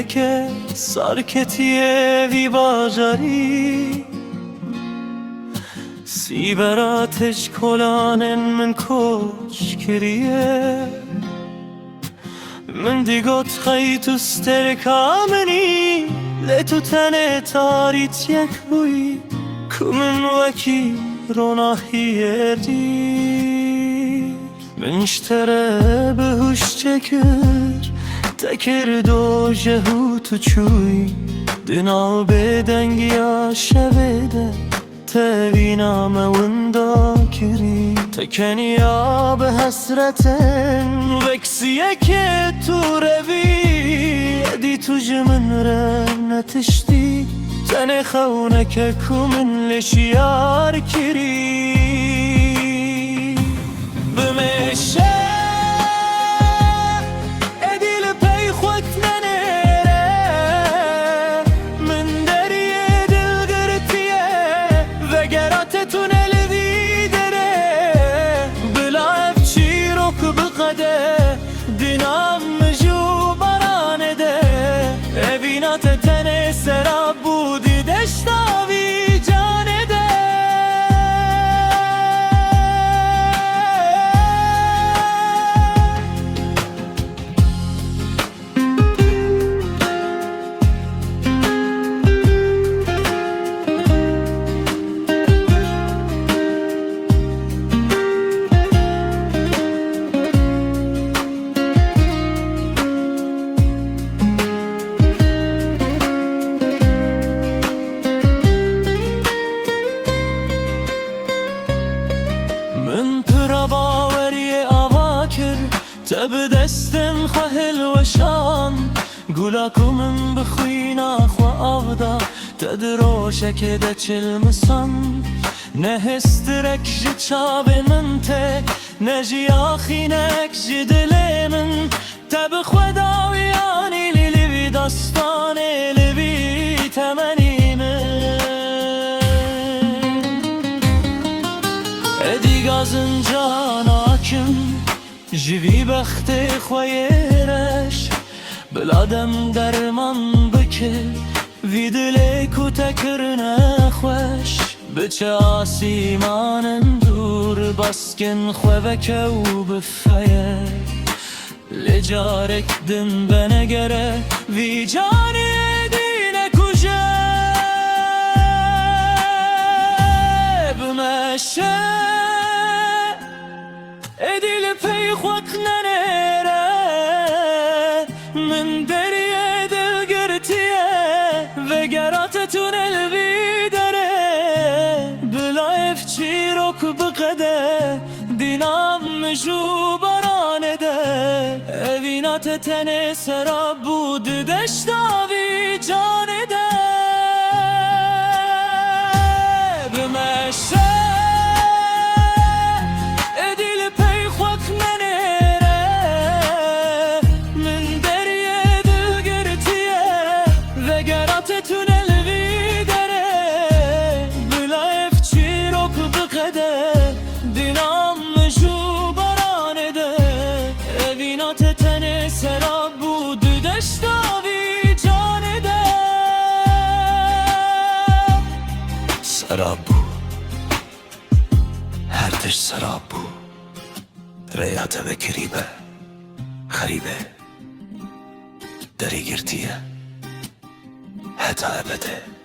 که سارکتیه وی باجاری سیبراتش کلانن من کش کریه من دیگوت خیتو سترکامنی لتو تنه تاریت یک بوی کمن وکی روناهی دی منشتره به هوش چکر تکر دو جهو تو چوی دنا به دنگیا شبده تبینام وندا کری تکنیا به حسرتن وکسیه که تو روی دی تو جمن رنتشتی تن خونك كومن لشيار كري بمشى ادي لبي خوتنا نيره من دريه دل قرتيه وقرات تونل ذي دره بلا افشي روك بقده دينام مجو برانده evina tetene serab budi deştavi canede من باوري أواكر تبدستن خهل وشان قولاكو من بخوينا أخوة أفضا تدروشك دا چلمسان نهسترك جتشاب من تك نجي آخينك جدلي من تبخوة داوياني للي داستاني لبي تمني من ادیگازن جان آکم جوی بخت خویرش بلادم درمان بکه وی دلی کو تکر نخوش بچه آسیمان دور باسکن خوبکه و بفیه لجارک دم بنگره وی جانی دینه کجه بمشه ادي لبي خوكنا نيره من دريه دل قرتيه وقرات تونل بيدره بلا افشي روك بقده دينام مجو برانده evina tetene serab بود دشتاوي جانده بمشه تونل بيدره بلا افشي روك بقده دينام مجو برانده evina tetene serab بود دشتاوي جانده سراب بو هر تش سراب بو ريات وكريبه خريبه دري قرتيه حتى أبدا.